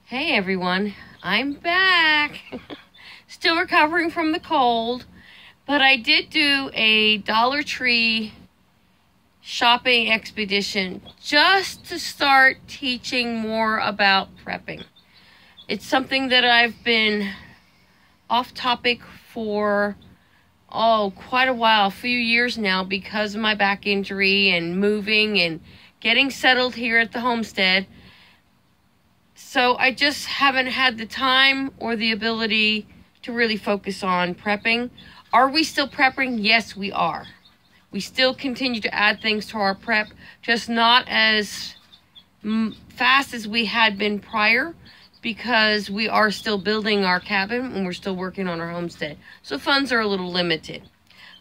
Hey everyone, I'm back. Still recovering from the cold, but I did do a Dollar Tree shopping expedition just to start teaching more about prepping. It's something that I've been off topic for quite a while, a few years now, because of my back injury and moving and getting settled here at the homestead. So I just haven't had the time or the ability to really focus on prepping. Are we still prepping? Yes, we are. We still continue to add things to our prep, just not as fast as we had been prior, because we are still building our cabin and we're still working on our homestead. So funds are a little limited.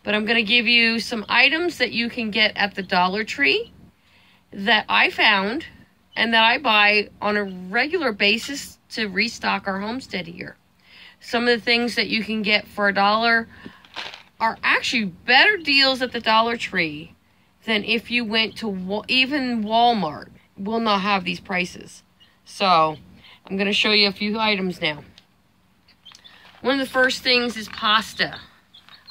But I'm going to give you some items that you can get at the Dollar Tree that I found and that I buy on a regular basis to restock our homestead here. Some of the things that you can get for $1 are actually better deals at the Dollar Tree than if you went to even Walmart. Will not have these prices. So I'm going to show you a few items now. One of the first things is pasta.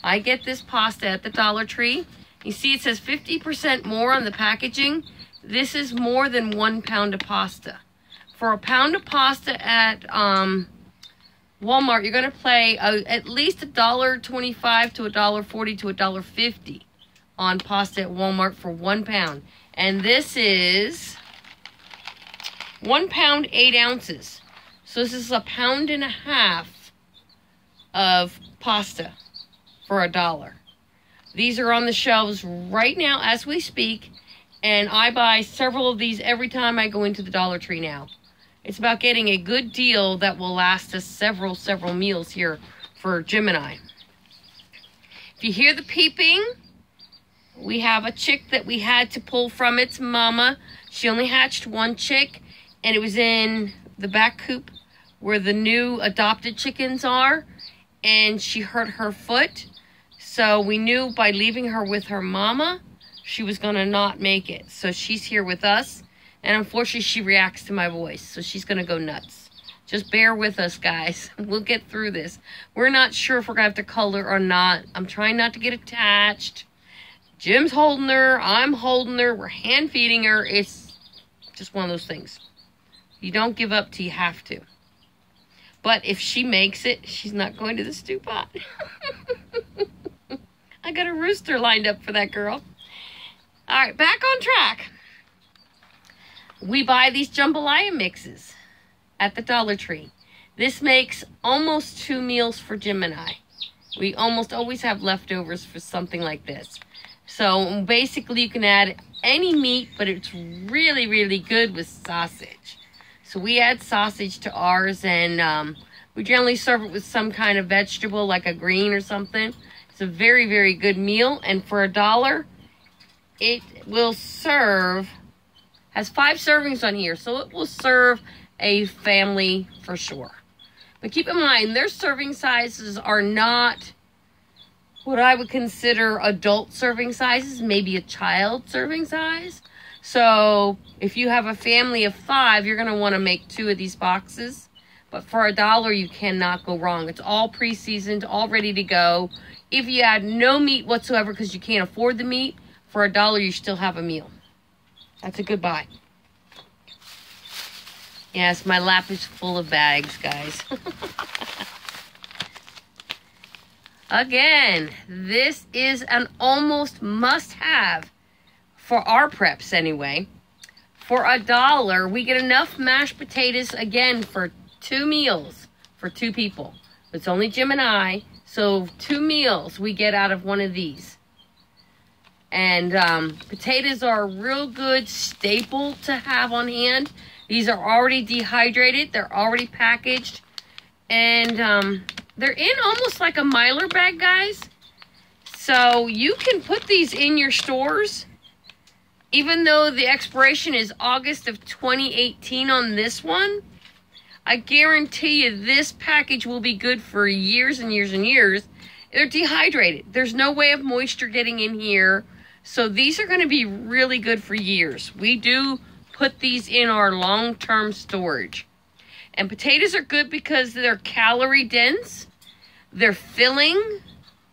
I get this pasta at the Dollar Tree. You see it says 50% more on the packaging. This is more than 1 pound of pasta. For a pound of pasta at Walmart, you're going to pay at least $1.25 to $1.40 to $1.50 on pasta at Walmart for 1 pound. And this is 1 pound, 8 ounces. So this is 1.5 pounds of pasta for $1. These are on the shelves right now as we speak. And I buy several of these every time I go into the Dollar Tree now. It's about getting a good deal that will last us several meals here for Jim and I. If you hear the peeping, we have a chick that we had to pull from its mama. She only hatched 1 chick, and it was in the back coop where the new adopted chickens are, and she hurt her foot. So we knew by leaving her with her mama, she was going to not make it. So she's here with us. And unfortunately, she reacts to my voice. So she's going to go nuts. Just bear with us, guys. We'll get through this. We're not sure if we're going to have to color or not. I'm trying not to get attached. Jim's holding her. I'm holding her. We're hand feeding her. It's just one of those things. You don't give up till you have to. But if she makes it, she's not going to the stew pot. I got a rooster lined up for that girl. All right, back on track. We buy these jambalaya mixes at the Dollar Tree. This makes almost 2 meals for Jim and I. We almost always have leftovers for something like this. So basically you can add any meat, but it's really, really good with sausage. So we add sausage to ours, and we generally serve it with some kind of vegetable like a green or something. It's a very, very good meal, and for $1, it will serve, has 5 servings on here, so it will serve a family for sure. But keep in mind, their serving sizes are not what I would consider adult serving sizes, maybe a child serving size. So if you have a family of 5, you're going to want to make 2 of these boxes. But for $1, you cannot go wrong. It's all pre-seasoned, all ready to go. If you add no meat whatsoever because you can't afford the meat, for $1, you still have a meal. That's a good buy. Yes, my lap is full of bags, guys. Again, this is an almost must-have for our preps anyway. For $1, we get enough mashed potatoes, again, for 2 meals for 2 people. It's only Jim and I, so 2 meals we get out of one of these. And potatoes are a real good staple to have on hand. These are already dehydrated. They're already packaged. And they're in almost like a Mylar bag, guys. So you can put these in your stores. Even though the expiration is August of 2018 on this one, I guarantee you this package will be good for years and years and years. They're dehydrated. There's no way of moisture getting in here. So these are going to be really good for years. We do put these in our long-term storage. And potatoes are good because they're calorie dense. They're filling.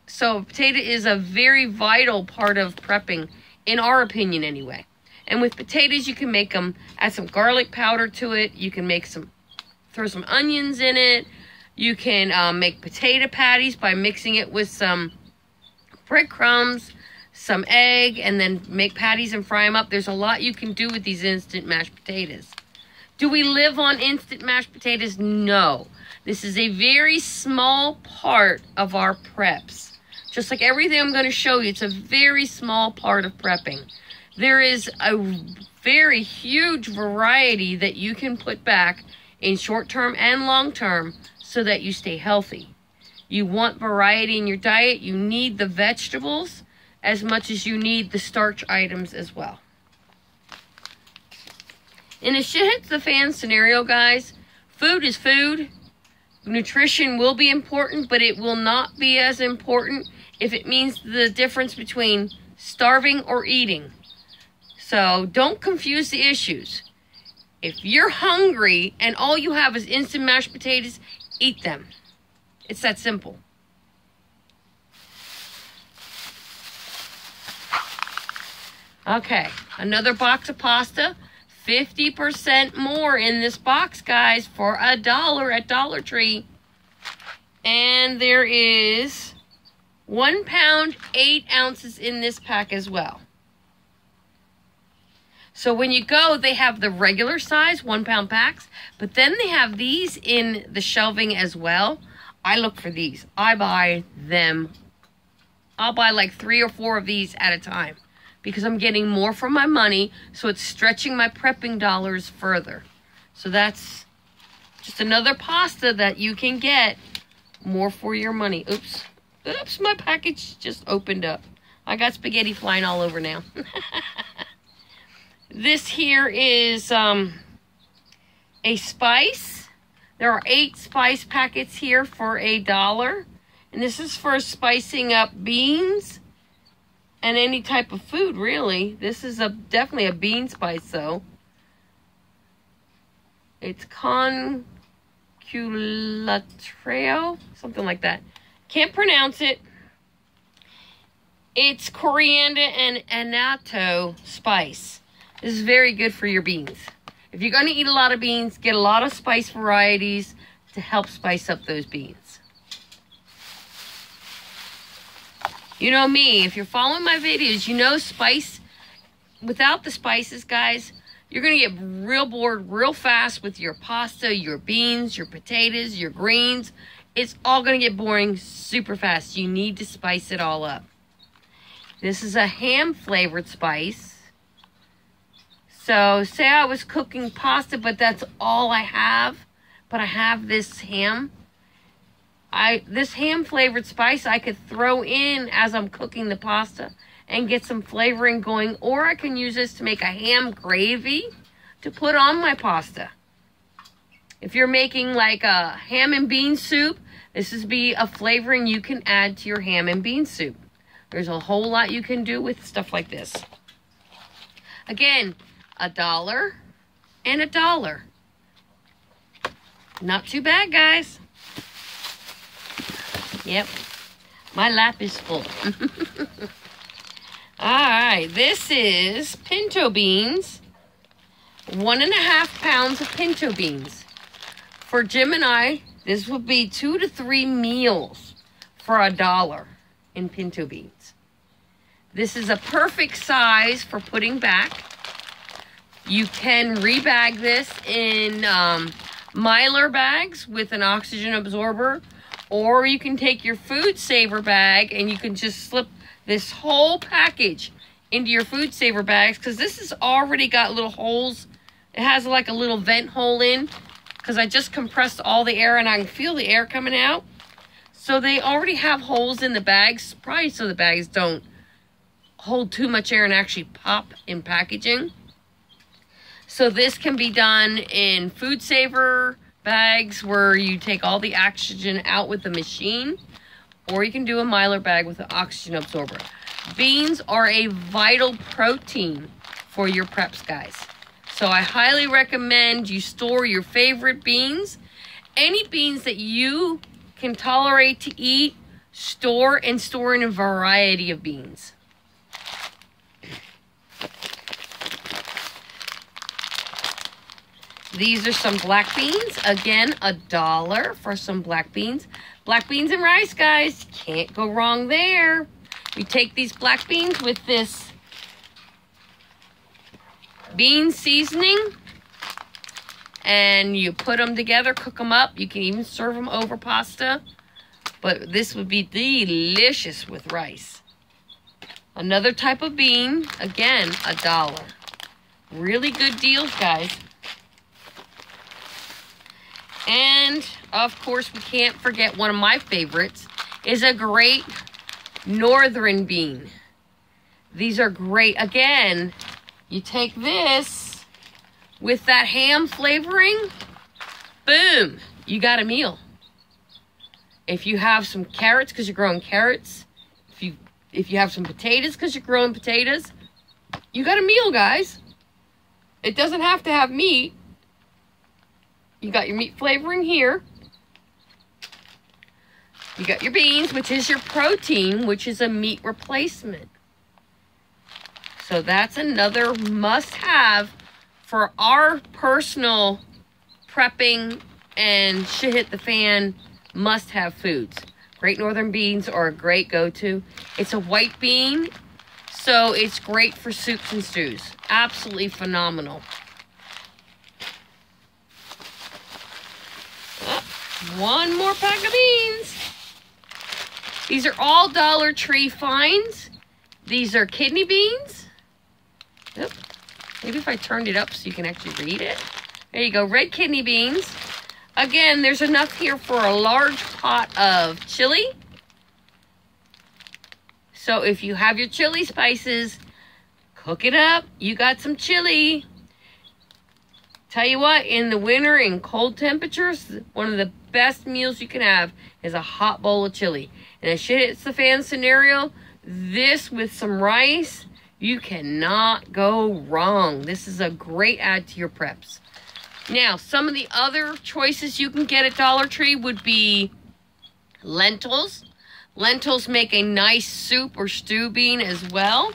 So a potato is a very vital part of prepping, in our opinion anyway. And with potatoes, you can make them, add some garlic powder to it. You can make throw some onions in it. You can make potato patties by mixing it with some breadcrumbs, some egg, and then make patties and fry them up. There's a lot you can do with these instant mashed potatoes. Do we live on instant mashed potatoes? No. This is a very small part of our preps. Just like everything I'm going to show you, it's a very small part of prepping. There is a very huge variety that you can put back in short-term and long-term so that you stay healthy. You want variety in your diet. You need the vegetables as much as you need the starch items as well. In a shit hits the fan scenario, guys, food is food. Nutrition will be important, but it will not be as important if it means the difference between starving or eating. So don't confuse the issues. If you're hungry and all you have is instant mashed potatoes, eat them. It's that simple. Okay, another box of pasta. 50% more in this box, guys, for $1 at Dollar Tree. And there is 1 pound, 8 ounces in this pack as well. So when you go, they have the regular size 1 pound packs, but then they have these in the shelving as well. I look for these. I buy them. I'll buy like 3 or 4 of these at a time, because I'm getting more for my money, so it's stretching my prepping dollars further. So that's just another pasta that you can get more for your money. Oops. Oops, my package just opened up. I got spaghetti flying all over now. This here is a spice. There are 8 spice packets here for $1. And this is for spicing up beans and any type of food, really. This is definitely a bean spice, though. It's conculatrio, something like that. Can't pronounce it. It's coriander and annatto spice. This is very good for your beans. If you're going to eat a lot of beans, get a lot of spice varieties to help spice up those beans. You know me, if you're following my videos, you know spice. Without the spices, guys, you're going to get real bored real fast with your pasta, your beans, your potatoes, your greens. It's all going to get boring super fast. You need to spice it all up. This is a ham-flavored spice. So, say I was cooking pasta, but that's all I have. But I have this ham. This ham-flavored spice I could throw in as I'm cooking the pasta and get some flavoring going. Or I can use this to make a ham gravy to put on my pasta. If you're making like a ham and bean soup, this is be a flavoring you can add to your ham and bean soup. There's a whole lot you can do with stuff like this. Again, $1 and $1. Not too bad, guys. Yep, my lap is full. Alright, this is pinto beans. 1.5 pounds of pinto beans. For Jim and I, this would be 2 to 3 meals for $1 in pinto beans. This is a perfect size for putting back. You can rebag this in Mylar bags with an oxygen absorber, or you can take your food saver bag and you can just slip this whole package into your food saver bags, because this has already got little holes. It has like a little vent hole in, because I just compressed all the air and I can feel the air coming out. So they already have holes in the bags, probably so the bags don't hold too much air and actually pop in packaging. So this can be done in food saver bags where you take all the oxygen out with the machine, or you can do a Mylar bag with an oxygen absorber. Beans are a vital protein for your preps, guys. So I highly recommend you store your favorite beans. Any beans that you can tolerate to eat, store in a variety of beans. These are some black beans. Again, $1 for some black beans. Black beans and rice, guys. Can't go wrong there. We take these black beans with this bean seasoning, and you put them together, cook them up. You can even serve them over pasta, but this would be delicious with rice. Another type of bean, again, $1. Really good deals, guys. And, of course, we can't forget one of my favorites is a great northern bean. These are great. Again, you take this with that ham flavoring, boom, you got a meal. If you have some carrots because you're growing carrots, if you have some potatoes because you're growing potatoes, you got a meal, guys. It doesn't have to have meat. You got your meat flavoring here. You got your beans, which is your protein, which is a meat replacement. So that's another must-have for our personal prepping and shit hit the fan must-have foods. Great Northern beans are a great go-to. It's a white bean, so it's great for soups and stews. Absolutely phenomenal. One more pack of beans. These are all Dollar Tree finds. These are kidney beans. Yep. Maybe if I turned it up so you can actually read it. There you go, red kidney beans. Again, there's enough here for a large pot of chili. So if you have your chili spices, cook it up. You got some chili. Tell you what, in the winter, in cold temperatures, one of the best meals you can have is a hot bowl of chili. And if shit hits the fan scenario, this with some rice, you cannot go wrong. This is a great add to your preps. Now, some of the other choices you can get at Dollar Tree would be lentils. Lentils make a nice soup or stew bean as well.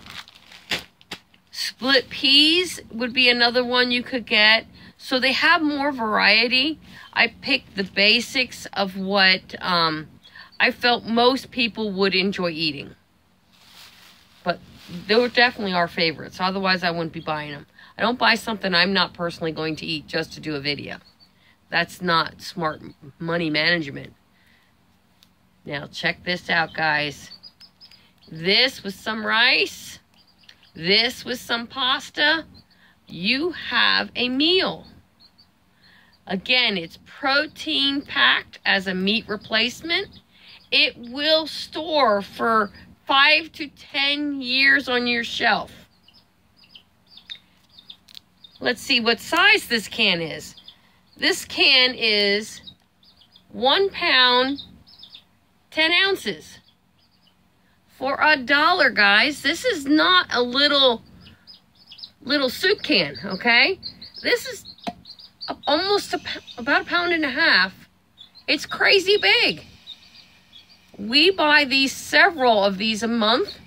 Split peas would be another one you could get. So they have more variety. I picked the basics of what I felt most people would enjoy eating. But they were definitely our favorites. Otherwise, I wouldn't be buying them. I don't buy something I'm not personally going to eat just to do a video. That's not smart money management. Now, check this out, guys. This with some rice. This with some pasta. You have a meal. Again, it's protein packed as a meat replacement. It will store for 5 to 10 years on your shelf. Let's see what size this can is. This can is 1 pound, 10 ounces. For $1, guys. This is not a little soup can, okay? This is almost about 1.5 pounds. It's crazy big. We buy several of these a month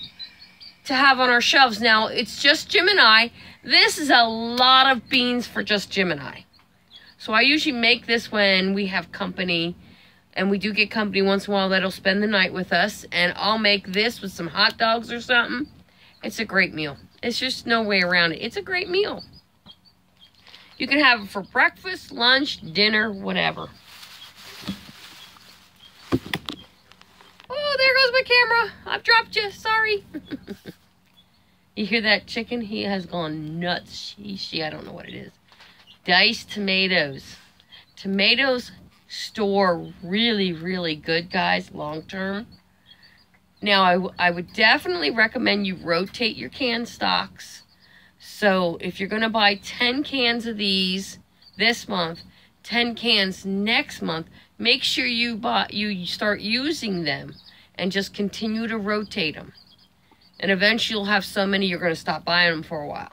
to have on our shelves. Now, it's just Jim and I. This is a lot of beans for just Jim and I. So I usually make this when we have company, and we do get company once in a while that'll spend the night with us, and I'll make this with some hot dogs or something. It's a great meal. It's just no way around it. It's a great meal. You can have it for breakfast, lunch, dinner, whatever. Oh, there goes my camera. I've dropped you. Sorry. You hear that chicken? He has gone nuts. She, I don't know what it is. Diced tomatoes. Tomatoes store really, really good, guys, long term. Now, I would definitely recommend you rotate your can stocks. So, if you're going to buy 10 cans of these this month, 10 cans next month, make sure you start using them and just continue to rotate them. And eventually you'll have so many you're going to stop buying them for a while.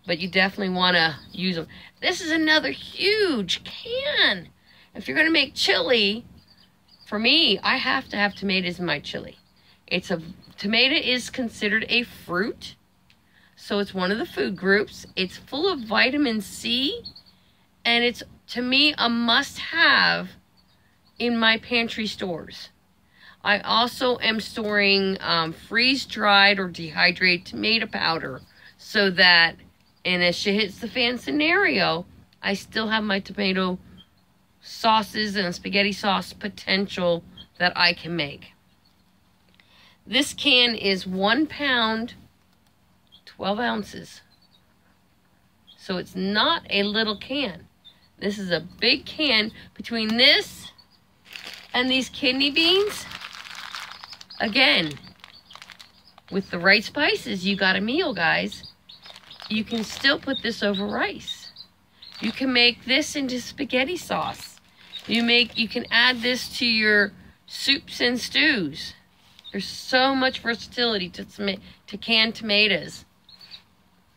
but you definitely want to use them. This is another huge can. If you're going to make chili, for me, I have to have tomatoes in my chili. Tomato is considered a fruit, so it's one of the food groups. It's full of vitamin C, and it's, to me, a must-have in my pantry stores. I also am storing freeze-dried or dehydrated tomato powder so that in a shit hits the fan scenario, I still have my tomato sauces and spaghetti sauce potential that I can make. This can is 1 pound, 12 ounces. So it's not a little can. This is a big can. Between this and these kidney beans, again, with the right spices, you got a meal, guys. You can still put this over rice. You can make this into spaghetti sauce. You can add this to your soups and stews. There's so much versatility to canned tomatoes.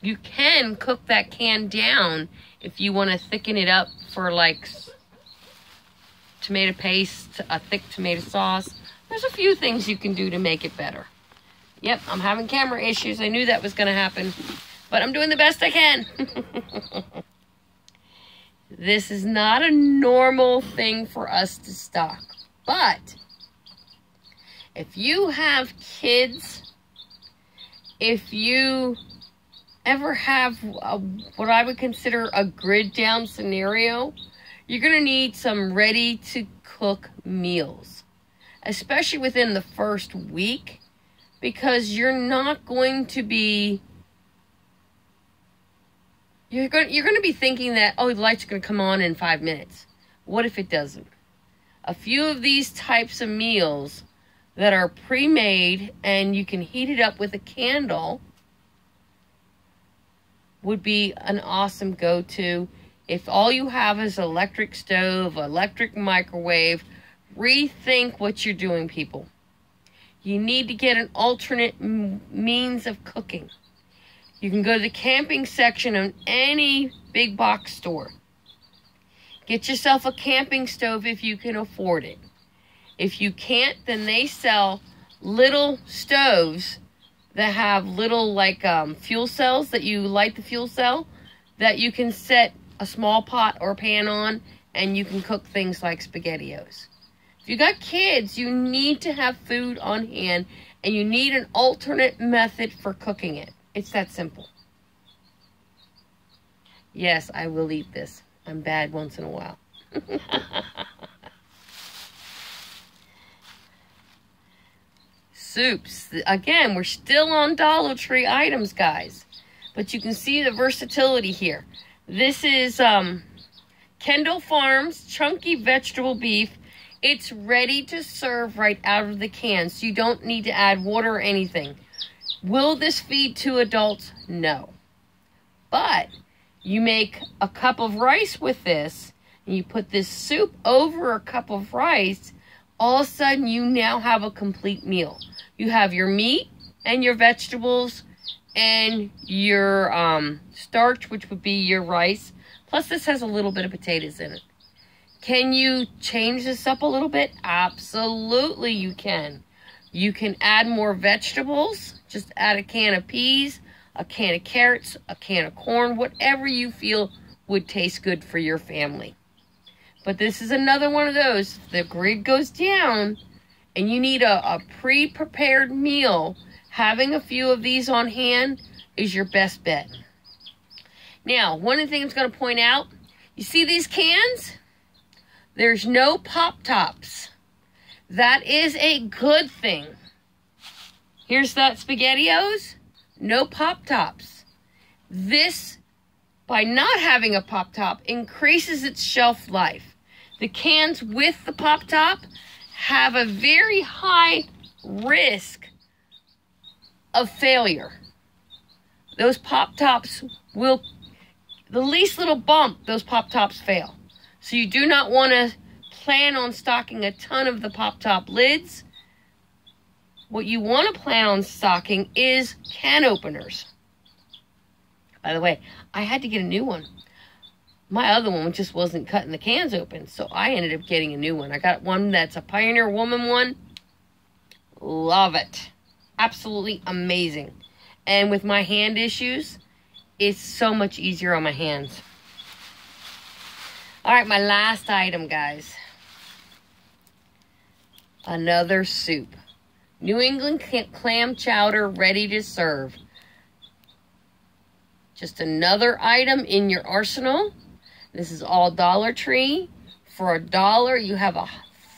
You can cook that can down if you want to thicken it up for like tomato paste, a thick tomato sauce. There's a few things you can do to make it better. Yep, I'm having camera issues. I knew that was going to happen, but I'm doing the best I can. This is not a normal thing for us to stock, but if you have kids, if you ever have what I would consider a grid down scenario, you're going to need some ready to cook meals, especially within the first week, because you're not going to be, you're going to be thinking that, oh, the light's going to come on in 5 minutes. What if it doesn't? A few of these types of meals that are pre-made and you can heat it up with a candle would be an awesome go-to. If all you have is electric stove, electric microwave, rethink what you're doing, people. You need to get an alternate means of cooking. You can go to the camping section of any big box store. Get yourself a camping stove if you can afford it. If you can't, then they sell little stoves that have little like fuel cells that you light the fuel cell that you can set a small pot or pan on, and you can cook things like SpaghettiOs. If you got kids, you need to have food on hand, and you need an alternate method for cooking it. It's that simple. Yes, I will eat this. I'm bad once in a while. Soups. Again, we're still on Dollar Tree items, guys. But you can see the versatility here. This is Kendall Farms Chunky Vegetable Beef. It's ready to serve right out of the can, so you don't need to add water or anything. Will this feed 2 adults? No. But you make a cup of rice with this, and you put this soup over a cup of rice, all of a sudden you now have a complete meal. You have your meat and your vegetables and your starch, which would be your rice. Plus this has a little bit of potatoes in it. Can you change this up a little bit? Absolutely you can. You can add more vegetables. Just add a can of peas, a can of carrots, a can of corn, whatever you feel would taste good for your family. But this is another one of those. The grid goes down and you need a pre-prepared meal. Having a few of these on hand is your best bet. Now, one of the things I'm going to point out, you see these cans? There's no pop tops. That is a good thing. Here's that SpaghettiOs. No pop tops. This, by not having a pop top, increases its shelf life. The cans with the pop top have a very high risk of failure. Those pop tops will, the least little bump, those pop tops fail. So you do not want to plan on stocking a ton of the pop top lids. What you want to plan on stocking is can openers. By the way, I had to get a new one. My other one just wasn't cutting the cans open, so I ended up getting a new one. I got one that's a Pioneer Woman one. Love it. Absolutely amazing. And with my hand issues, it's so much easier on my hands. All right, my last item, guys. Another soup. New England clam chowder ready to serve. Just another item in your arsenal. This is all Dollar Tree. For $1, you have a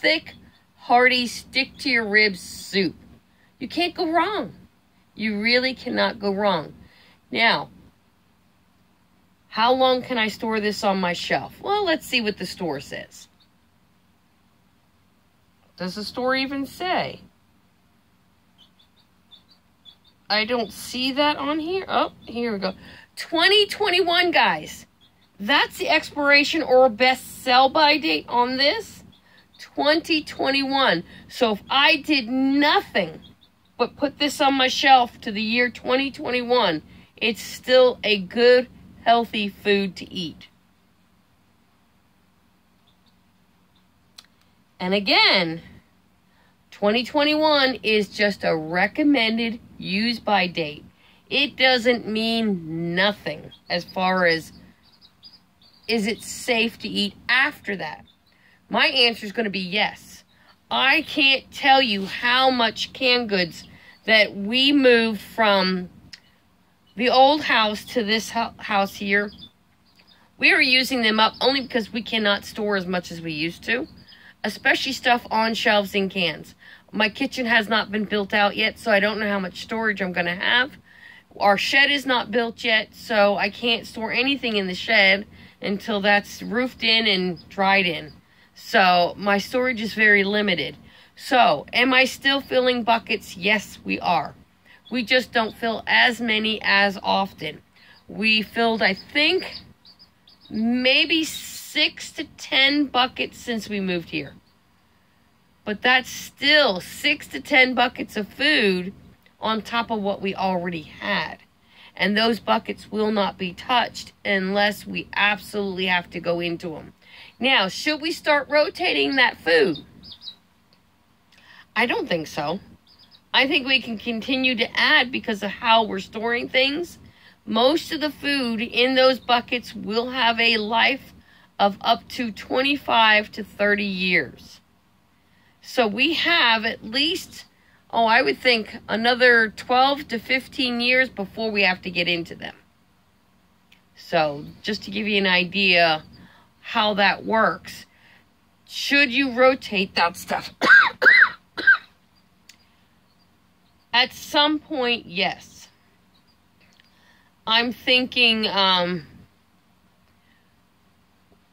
thick, hearty, stick-to-your-ribs soup. You can't go wrong. You really cannot go wrong. Now, how long can I store this on my shelf? Well, let's see what the store says. Does the store even say? I don't see that on here. Oh, here we go. 2021, guys. That's the expiration or best sell-by date on this. 2021. So if I did nothing but put this on my shelf to the year 2021, it's still a good, healthy food to eat. And again, 2021 is just a recommended use-by date. It doesn't mean nothing as far as is it safe to eat after that. My answer is going to be yes. I can't tell you how much canned goods that we moved from the old house to this house here. We are using them up only because we cannot store as much as we used to, especially stuff on shelves in cans. My kitchen has not been built out yet, so I don't know how much storage I'm going to have. Our shed is not built yet, so I can't store anything in the shed until that's roofed in and dried in. So my storage is very limited. So, am I still filling buckets? Yes, we are. We just don't fill as many as often. We filled, I think, maybe 6 to 10 buckets since we moved here. But that's still 6 to 10 buckets of food on top of what we already had. And those buckets will not be touched unless we absolutely have to go into them. Now, should we start rotating that food? I don't think so. I think we can continue to add because of how we're storing things. Most of the food in those buckets will have a life of up to 25 to 30 years. So we have at least, I would think another 12 to 15 years before we have to get into them. So just to give you an idea how that works, should you rotate that stuff? At some point, yes. I'm thinking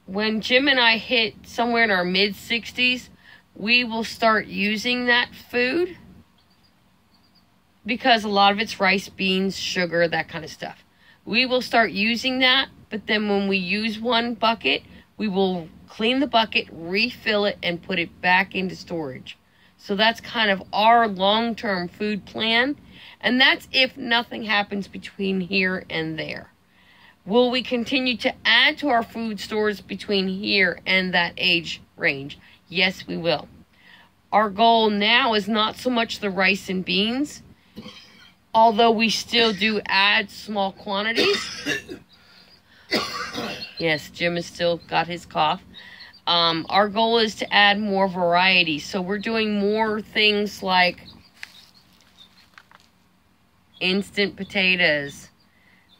when Jim and I hit somewhere in our mid-60s, we will start using that food because a lot of it's rice, beans, sugar, that kind of stuff. We will start using that, but then when we use one bucket, we will clean the bucket, refill it, and put it back into storage. So that's kind of our long-term food plan. And that's if nothing happens between here and there. Will we continue to add to our food stores between here and that age range? Yes, we will. Our goal now is not so much the rice and beans, although we still do add small quantities. Yes, Jim has still got his cough. Our goal is to add more variety. So we're doing more things like instant potatoes.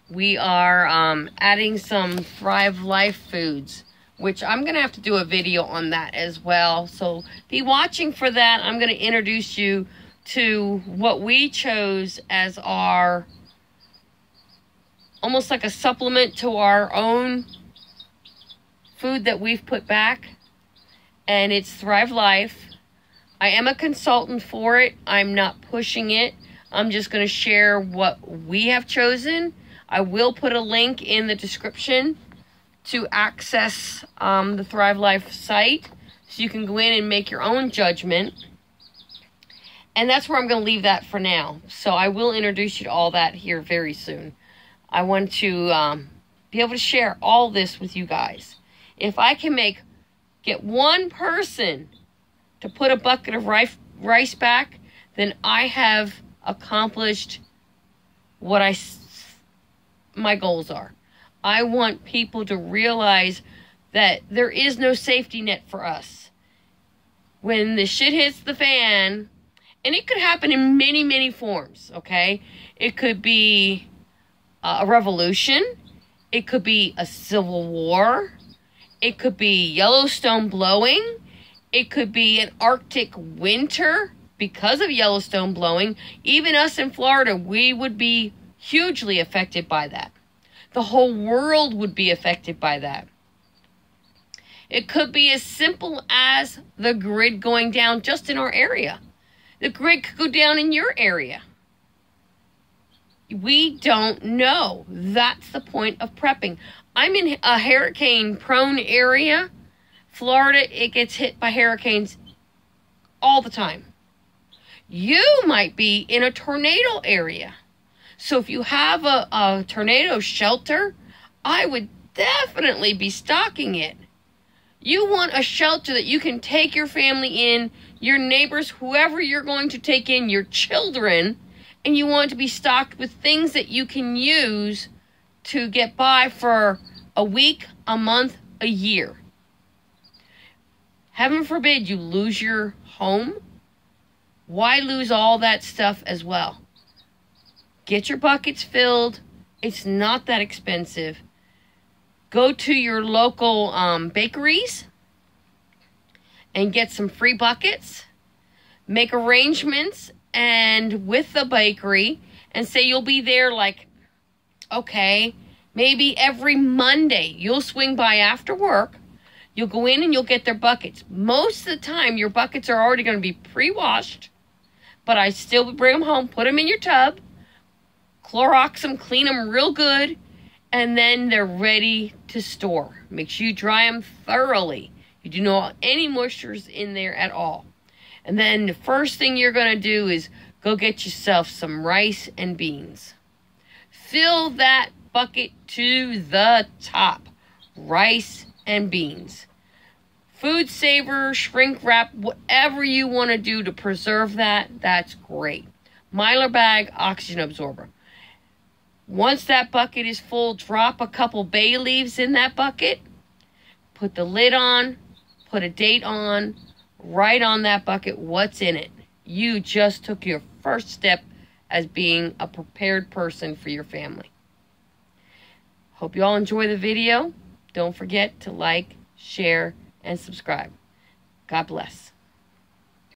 We are adding some Thrive Life foods, which I'm going to have to do a video on that as well. So be watching for that. I'm going to introduce you to what we chose as our, almost like a supplement to our own food that we've put back, and it's Thrive Life. I am a consultant for it. I'm not pushing it. I'm just going to share what we have chosen. I will put a link in the description to access the Thrive Life site, so you can go in and make your own judgment. And that's where I'm going to leave that for now. So I will introduce you to all that here very soon. I want to be able to share all this with you guys. If I can get one person to put a bucket of rice back, then I have accomplished what my goals are. I want people to realize that there is no safety net for us. When the shit hits the fan, and it could happen in many, many forms, okay? It could be a revolution. It could be a civil war. It could be Yellowstone blowing. It could be an Arctic winter because of Yellowstone blowing. Even us in Florida, we would be hugely affected by that. The whole world would be affected by that. It could be as simple as the grid going down just in our area. The grid could go down in your area. We don't know. That's the point of prepping. I'm in a hurricane-prone area. Florida, it gets hit by hurricanes all the time. You might be in a tornado area. So if you have a tornado shelter, I would definitely be stocking it. You want a shelter that you can take your family in, your neighbors, whoever you're going to take in, your children, and you want to be stocked with things that you can use to get by for a week, a month, a year. Heaven forbid you lose your home. Why lose all that stuff as well? Get your buckets filled. It's not that expensive. Go to your local bakeries and get some free buckets. Make arrangements and with the bakery and say you'll be there okay, maybe every Monday. You'll swing by after work. You'll go in and you'll get their buckets. Most of the time, your buckets are already going to be pre-washed, but I still bring them home, put them in your tub, Clorox them, clean them real good, and then they're ready to store. Make sure you dry them thoroughly. You do not want any moistures in there at all. And then the first thing you're going to do is go get yourself some rice and beans. Fill that bucket to the top. Rice and beans. Food saver, shrink wrap, whatever you want to do to preserve that, that's great. Mylar bag, oxygen absorber. Once that bucket is full, drop a couple bay leaves in that bucket. Put the lid on. Put a date on. Write on that bucket what's in it. You just took your first step as being a prepared person for your family. Hope you all enjoy the video. Don't forget to like, share, and subscribe. God bless.